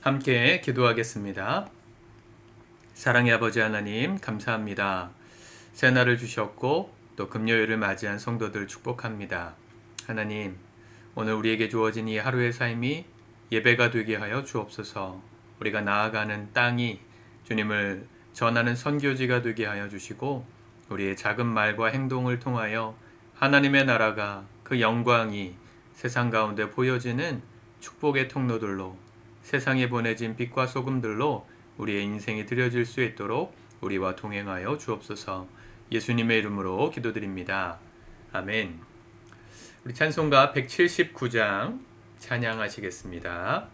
함께 기도하겠습니다. 사랑의 아버지 하나님, 감사합니다. 새날을 주셨고 또 금요일을 맞이한 성도들 축복합니다. 하나님, 오늘 우리에게 주어진 이 하루의 삶이 예배가 되게 하여 주옵소서. 우리가 나아가는 땅이 주님을 전하는 선교지가 되게 하여 주시고, 우리의 작은 말과 행동을 통하여 하나님의 나라가, 그 영광이 세상 가운데 보여지는 축복의 통로들로, 세상에 보내진 빛과 소금들로 우리의 인생이 드려질 수 있도록 우리와 동행하여 주옵소서. 예수님의 이름으로 기도드립니다. 아멘. 우리 찬송가 179장 찬양하시겠습니다.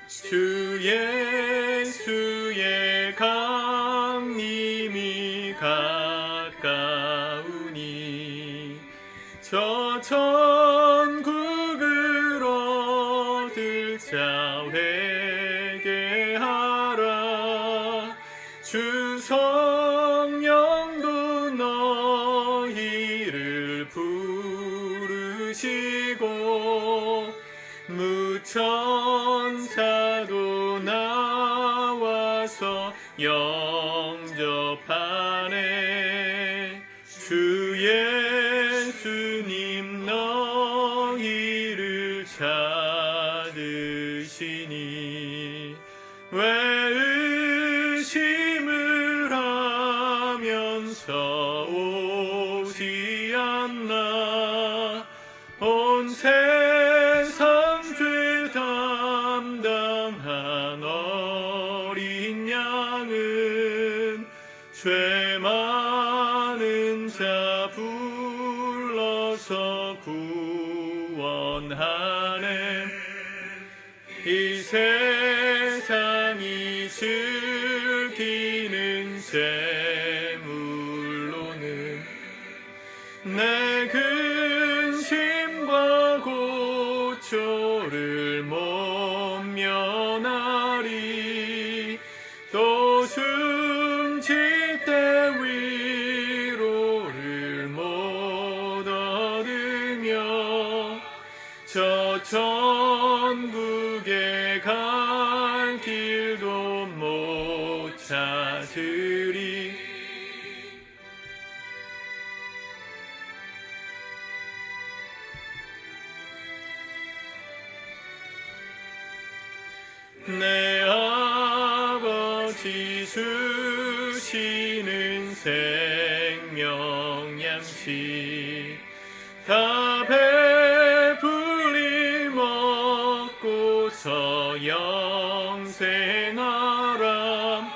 주 예수의 강림이 가까우니 저 천국으로 들자 회개하라. 주 성령도 너희를 부르시고 무천사도 나와서 영접하네. 주 예수님 너희를 찾으시니 왜 의심을 하면서 오지 않나. 온 세상 죄 담당한 어린 양은 죄 많은 자 불러서 구원하네. 이 세상이 즐기는 재물로는 내 근심과 고초를 못 면하리. 또 숨질 때 위로를 못 얻으며 저 천국에 갈 길도 못 찾으리. 내 아버지 주시는 생명 양식 다 배불리 먹고서 영생하라.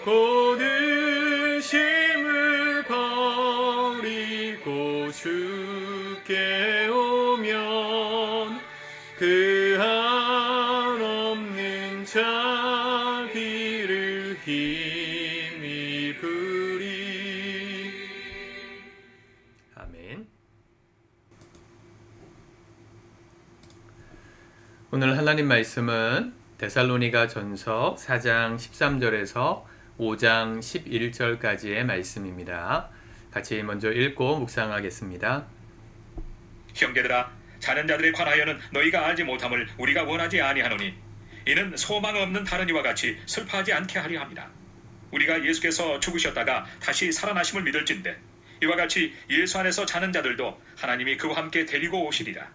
곧 의심을 버리고 주께 오면 그 한없는 자비를 힘입으리. 아멘. 오늘 하나님 말씀은 데살로니가 전서 4장 13절에서 5장 11절까지의 말씀입니다. 같이 먼저 읽고 묵상하겠습니다. 형제들아, 자는 자들에 관하여는 너희가 알지 못함을 우리가 원하지 아니하노니 이는 소망 없는 다른 이와 같이 슬퍼하지 않게 하려 함이라. 우리가 예수께서 죽으셨다가 다시 살아나심을 믿을진대 이와 같이 예수 안에서 자는 자들도 하나님이 그와 함께 데리고 오시리라.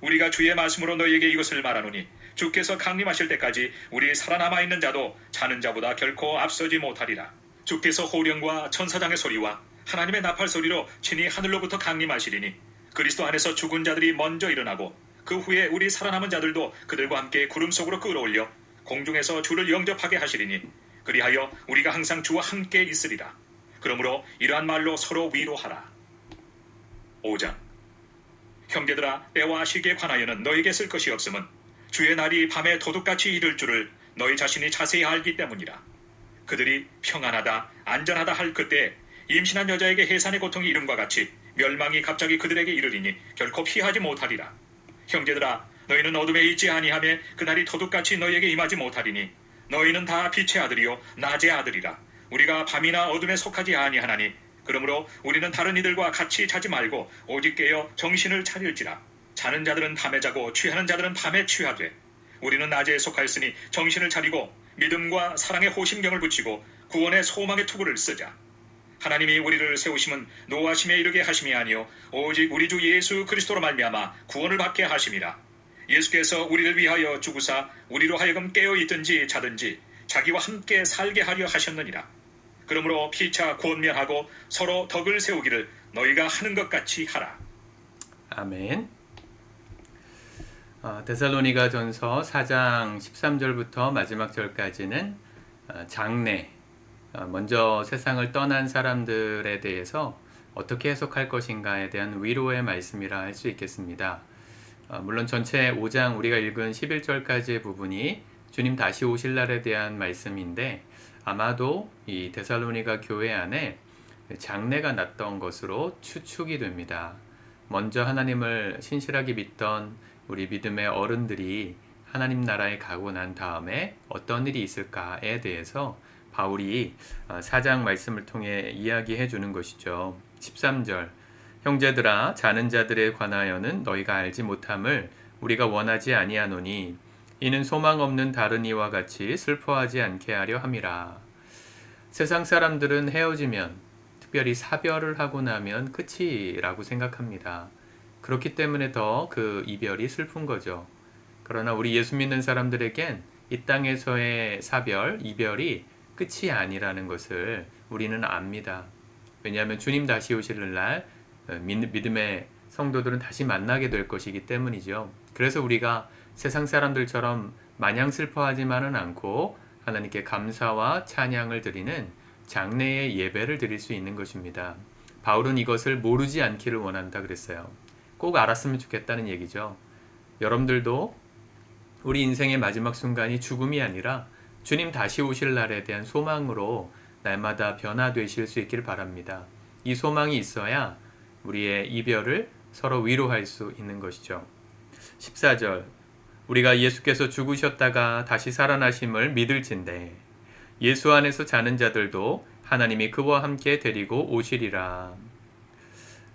우리가 주의 말씀으로 너희에게 이것을 말하노니 주께서 강림하실 때까지 우리 살아남아 있는 자도 자는 자보다 결코 앞서지 못하리라. 주께서 호령과 천사장의 소리와 하나님의 나팔 소리로 친히 하늘로부터 강림하시리니 그리스도 안에서 죽은 자들이 먼저 일어나고 그 후에 우리 살아남은 자들도 그들과 함께 구름 속으로 끌어올려 공중에서 주를 영접하게 하시리니 그리하여 우리가 항상 주와 함께 있으리라. 그러므로 이러한 말로 서로 위로하라. 5장. 형제들아, 때와 시기에 관하여는 너희에게 쓸 것이 없음은 주의 날이 밤에 도둑같이 이를 줄을 너희 자신이 자세히 알기 때문이라. 그들이 평안하다 안전하다 할 그때 임신한 여자에게 해산의 고통이 이름과 같이 멸망이 갑자기 그들에게 이르리니 결코 피하지 못하리라. 형제들아, 너희는 어둠에 있지 아니하며 그날이 도둑같이 너희에게 임하지 못하리니 너희는 다 빛의 아들이요 낮의 아들이라. 우리가 밤이나 어둠에 속하지 아니하나니 그러므로 우리는 다른 이들과 같이 자지 말고 오직 깨어 정신을 차릴지라. 자는 자들은 밤에 자고 취하는 자들은 밤에 취하되 우리는 낮에 속하였으니 정신을 차리고 믿음과 사랑의 호심경을 붙이고 구원의 소망의 투구를 쓰자. 하나님이 우리를 세우심은 노하심에 이르게 하심이 아니요 오직 우리 주 예수 그리스도로 말미암아 구원을 받게 하심이라. 예수께서 우리를 위하여 죽으사 우리로 하여금 깨어 있든지 자든지 자기와 함께 살게 하려 하셨느니라. 그러므로 피차 권면하고 서로 덕을 세우기를 너희가 하는 것 같이 하라. 아멘. 데살로니가 전서 4장 13절부터 마지막 절까지는 장래, 먼저 세상을 떠난 사람들에 대해서 어떻게 해석할 것인가에 대한 위로의 말씀이라 할 수 있겠습니다. 물론 전체 5장 우리가 읽은 11절까지의 부분이 주님 다시 오실 날에 대한 말씀인데 아마도 이 데살로니가 교회 안에 장래가 났던 것으로 추측이 됩니다. 먼저 하나님을 신실하게 믿던 우리 믿음의 어른들이 하나님 나라에 가고 난 다음에 어떤 일이 있을까에 대해서 바울이 4장 말씀을 통해 이야기해 주는 것이죠. 13절 형제들아 자는 자들에 관하여는 너희가 알지 못함을 우리가 원하지 아니하노니 이는 소망 없는 다른 이와 같이 슬퍼하지 않게 하려 함이라. 세상 사람들은 헤어지면 특별히 사별을 하고 나면 끝이라고 생각합니다. 그렇기 때문에 더 그 이별이 슬픈 거죠. 그러나 우리 예수 믿는 사람들에겐 이 땅에서의 사별, 이별이 끝이 아니라는 것을 우리는 압니다. 왜냐하면 주님 다시 오실 날 믿음의 성도들은 다시 만나게 될 것이기 때문이죠. 그래서 우리가 세상 사람들처럼 마냥 슬퍼하지만은 않고 하나님께 감사와 찬양을 드리는 장래의 예배를 드릴 수 있는 것입니다. 바울은 이것을 모르지 않기를 원한다 그랬어요. 꼭 알았으면 좋겠다는 얘기죠. 여러분들도 우리 인생의 마지막 순간이 죽음이 아니라 주님 다시 오실 날에 대한 소망으로 날마다 변화되실 수 있기를 바랍니다. 이 소망이 있어야 우리의 이별을 서로 위로할 수 있는 것이죠. 14절 우리가 예수께서 죽으셨다가 다시 살아나심을 믿을진대 예수 안에서 자는 자들도 하나님이 그와 함께 데리고 오시리라.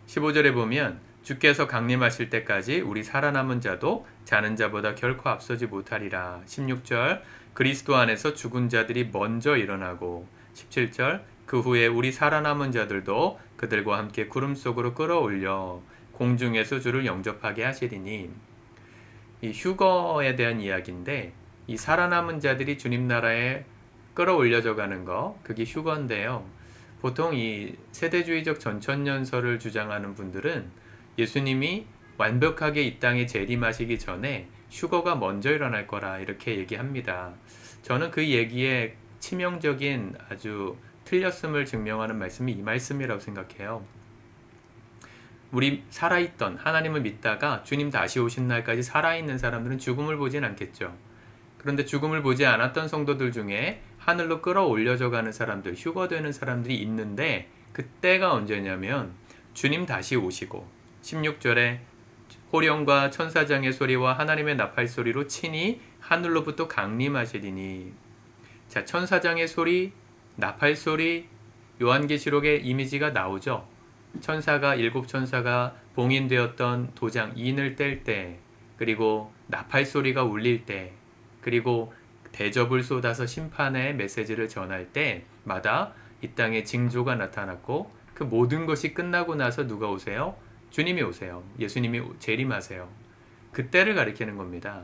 15절에 보면 주께서 강림하실 때까지 우리 살아남은 자도 자는 자보다 결코 앞서지 못하리라. 16절 그리스도 안에서 죽은 자들이 먼저 일어나고 17절 그 후에 우리 살아남은 자들도 그들과 함께 구름 속으로 끌어올려 공중에서 주를 영접하게 하시리니. 이 휴거에 대한 이야기인데 이 살아남은 자들이 주님 나라에 끌어올려져 가는 거 그게 휴거인데요. 보통 이 세대주의적 전천년설을 주장하는 분들은 예수님이 완벽하게 이 땅에 재림하시기 전에 휴거가 먼저 일어날 거라 이렇게 얘기합니다. 저는 그 얘기에 치명적인 아주 틀렸음을 증명하는 말씀이 이 말씀이라고 생각해요. 우리 살아있던 하나님을 믿다가 주님 다시 오신 날까지 살아있는 사람들은 죽음을 보진 않겠죠. 그런데 죽음을 보지 않았던 성도들 중에 하늘로 끌어올려져 가는 사람들, 휴거되는 사람들이 있는데 그때가 언제냐면 주님 다시 오시고 16절에 호령과 천사장의 소리와 하나님의 나팔 소리로 친히 하늘로부터 강림하시리니. 자, 천사장의 소리, 나팔 소리, 요한계시록의 이미지가 나오죠. 천사가 일곱 천사가 봉인되었던 도장 인을 뗄 때, 그리고 나팔 소리가 울릴 때, 그리고 대접을 쏟아서 심판의 메시지를 전할 때마다 이 땅에 징조가 나타났고 그 모든 것이 끝나고 나서 누가 오세요? 주님이 오세요. 예수님이 재림하세요. 그때를 가리키는 겁니다.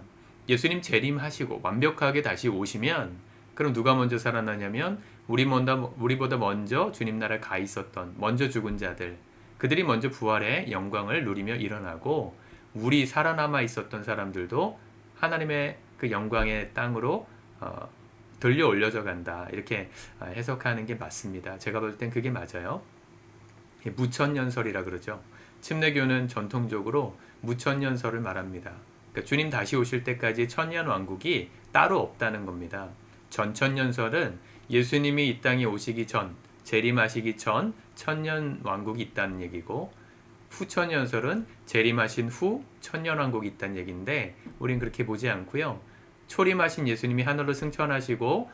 예수님 재림하시고 완벽하게 다시 오시면 그럼 누가 먼저 살아나냐면 우리보다 먼저 주님 나라에 가 있었던 먼저 죽은 자들 그들이 먼저 부활의 영광을 누리며 일어나고 우리 살아남아 있었던 사람들도 하나님의 그 영광의 땅으로 들려 올려져 간다. 이렇게 해석하는 게 맞습니다. 제가 볼 땐 그게 맞아요. 무천년설이라 그러죠. 침례교는 전통적으로 무천년설을 말합니다. 그러니까 주님 다시 오실 때까지 천년 왕국이 따로 없다는 겁니다. 전천년설은 예수님이 이 땅에 오시기 전, 재림하시기 전 천년 왕국이 있다는 얘기고 후천년설은 재림하신 후 천년 왕국이 있다는 얘기인데 우린 그렇게 보지 않고요. 초림하신 예수님이 하늘로 승천하시고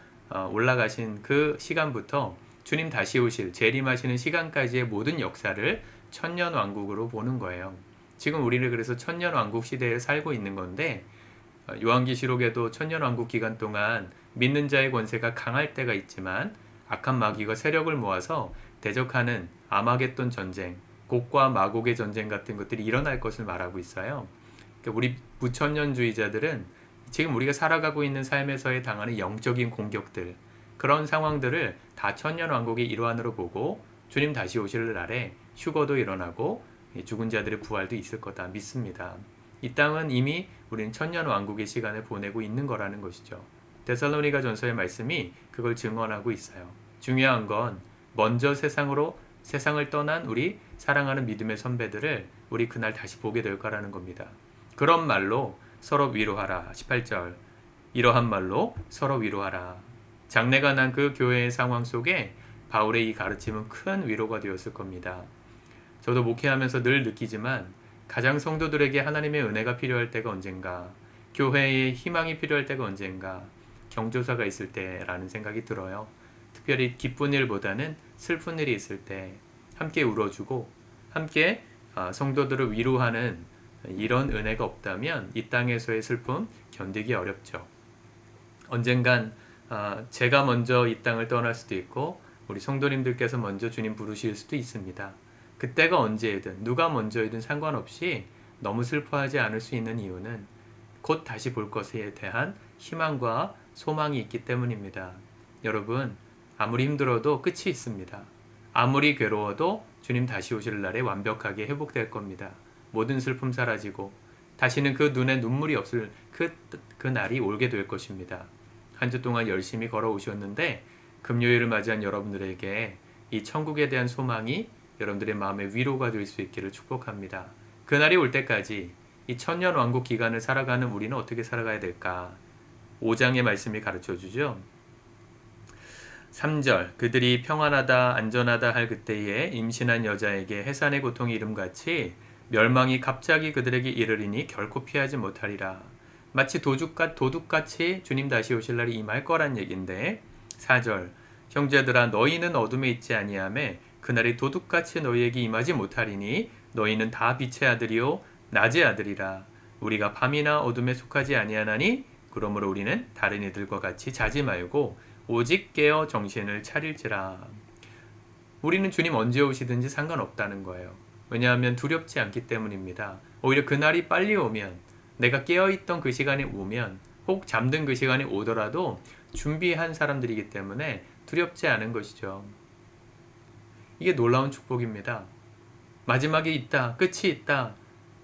올라가신 그 시간부터 주님 다시 오실 재림하시는 시간까지의 모든 역사를 천년왕국으로 보는 거예요. 지금 우리는 그래서 천년왕국 시대에 살고 있는 건데 요한계시록에도 천년왕국 기간 동안 믿는 자의 권세가 강할 때가 있지만 악한 마귀가 세력을 모아서 대적하는 아마겟돈 전쟁, 곡과 마곡의 전쟁 같은 것들이 일어날 것을 말하고 있어요. 그러니까 우리 무천년주의자들은 지금 우리가 살아가고 있는 삶에서의 당하는 영적인 공격들, 그런 상황들을 다 천년왕국의 일환으로 보고 주님 다시 오실 날에 휴거도 일어나고 죽은 자들의 부활도 있을 거다 믿습니다. 이 땅은 이미 우리는 천년왕국의 시간을 보내고 있는 거라는 것이죠. 데살로니가 전서의 말씀이 그걸 증언하고 있어요. 중요한 건 먼저 세상을 떠난 우리 사랑하는 믿음의 선배들을 우리 그날 다시 보게 될 거라는 겁니다. 그런 말로 서로 위로하라. 18절. 이러한 말로 서로 위로하라. 장래가 난 그 교회의 상황 속에 바울의 이 가르침은 큰 위로가 되었을 겁니다. 저도 목회하면서 늘 느끼지만 가장 성도들에게 하나님의 은혜가 필요할 때가 언젠가, 교회의 희망이 필요할 때가 언젠가, 경조사가 있을 때라는 생각이 들어요. 특별히 기쁜 일보다는 슬픈 일이 있을 때 함께 울어주고 함께 성도들을 위로하는 이런 은혜가 없다면 이 땅에서의 슬픔 견디기 어렵죠. 언젠간 제가 먼저 이 땅을 떠날 수도 있고 우리 성도님들께서 먼저 주님 부르실 수도 있습니다. 그때가 언제이든 누가 먼저이든 상관없이 너무 슬퍼하지 않을 수 있는 이유는 곧 다시 볼 것에 대한 희망과 소망이 있기 때문입니다. 여러분, 아무리 힘들어도 끝이 있습니다. 아무리 괴로워도 주님 다시 오실 날에 완벽하게 회복될 겁니다. 모든 슬픔 사라지고 다시는 그 눈에 눈물이 없을 그 날이 오게 될 것입니다. 한 주 동안 열심히 걸어오셨는데 금요일을 맞이한 여러분들에게 이 천국에 대한 소망이 여러분들의 마음에 위로가 될 수 있기를 축복합니다. 그날이 올 때까지 이 천년왕국 기간을 살아가는 우리는 어떻게 살아가야 될까? 5장의 말씀이 가르쳐주죠. 3절. 그들이 평안하다 안전하다 할 그때에 임신한 여자에게 해산의 고통이 이름같이 멸망이 갑자기 그들에게 이르리니 결코 피하지 못하리라. 마치 도둑같이 주님 다시 오실 날이 임할 거란 얘기인데 4절. 형제들아 너희는 어둠에 있지 아니하매 그날이 도둑같이 너희에게 임하지 못하리니 너희는 다 빛의 아들이요 낮의 아들이라. 우리가 밤이나 어둠에 속하지 아니하나니 그러므로 우리는 다른 이들과 같이 자지 말고 오직 깨어 정신을 차릴지라. 우리는 주님 언제 오시든지 상관없다는 거예요. 왜냐하면 두렵지 않기 때문입니다. 오히려 그날이 빨리 오면, 내가 깨어있던 그 시간에 오면, 혹 잠든 그 시간에 오더라도 준비한 사람들이기 때문에 두렵지 않은 것이죠. 이게 놀라운 축복입니다. 마지막이 있다, 끝이 있다.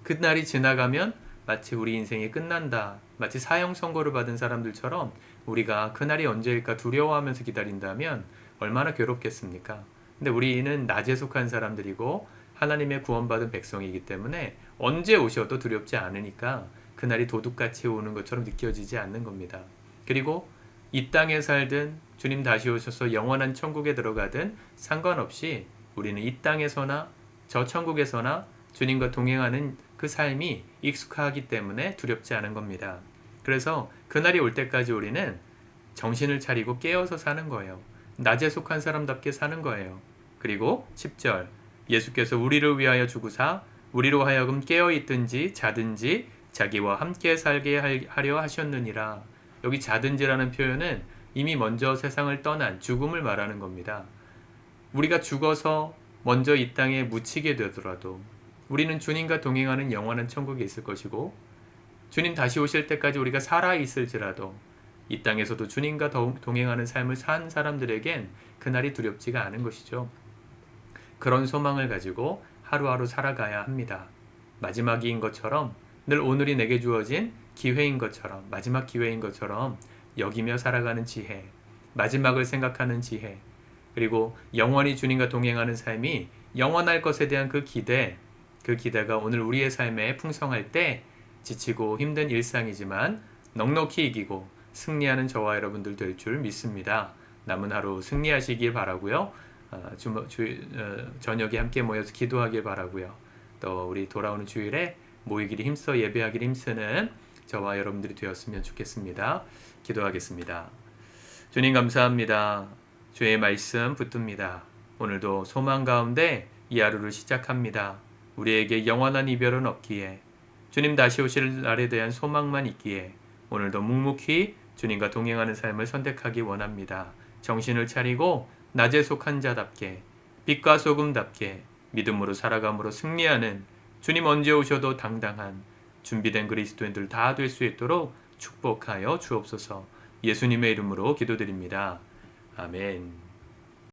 그날이 지나가면 마치 우리 인생이 끝난다, 마치 사형 선고를 받은 사람들처럼 우리가 그날이 언제일까 두려워하면서 기다린다면 얼마나 괴롭겠습니까? 근데 우리는 낮에 속한 사람들이고 하나님의 구원받은 백성이기 때문에 언제 오셔도 두렵지 않으니까 그날이 도둑같이 오는 것처럼 느껴지지 않는 겁니다. 그리고 이 땅에 살든 주님 다시 오셔서 영원한 천국에 들어가든 상관없이 우리는 이 땅에서나 저 천국에서나 주님과 동행하는 그 삶이 익숙하기 때문에 두렵지 않은 겁니다. 그래서 그날이 올 때까지 우리는 정신을 차리고 깨어서 사는 거예요. 낮에 속한 사람답게 사는 거예요. 그리고 10절. 예수께서 우리를 위하여 죽으사 우리로 하여금 깨어있든지 자든지 자기와 함께 살게 하려 하셨느니라. 여기 자든지라는 표현은 이미 먼저 세상을 떠난 죽음을 말하는 겁니다. 우리가 죽어서 먼저 이 땅에 묻히게 되더라도 우리는 주님과 동행하는 영원한 천국에 있을 것이고, 주님 다시 오실 때까지 우리가 살아있을지라도 이 땅에서도 주님과 동행하는 삶을 산 사람들에겐 그날이 두렵지가 않은 것이죠. 그런 소망을 가지고 하루하루 살아가야 합니다. 마지막인 것처럼, 늘 오늘이 내게 주어진 기회인 것처럼, 마지막 기회인 것처럼 여기며 살아가는 지혜, 마지막을 생각하는 지혜, 그리고 영원히 주님과 동행하는 삶이 영원할 것에 대한 그 기대가 오늘 우리의 삶에 풍성할 때 지치고 힘든 일상이지만 넉넉히 이기고 승리하는 저와 여러분들 될 줄 믿습니다. 남은 하루 승리하시길 바라고요. 저녁에 함께 모여서 기도하길 바라고요. 또 우리 돌아오는 주일에 모이기를 힘써 예배하기를 힘쓰는 저와 여러분들이 되었으면 좋겠습니다. 기도하겠습니다. 주님 감사합니다. 주의 말씀 붙듭니다. 오늘도 소망 가운데 이 하루를 시작합니다. 우리에게 영원한 이별은 없기에 주님 다시 오실 날에 대한 소망만 있기에 오늘도 묵묵히 주님과 동행하는 삶을 선택하기 원합니다. 정신을 차리고 낮에 속한 자답게 빛과 소금답게 믿음으로 살아감으로 승리하는 주님 언제 오셔도 당당한 준비된 그리스도인들 다 될 수 있도록 축복하여 주옵소서. 예수님의 이름으로 기도드립니다. 아멘.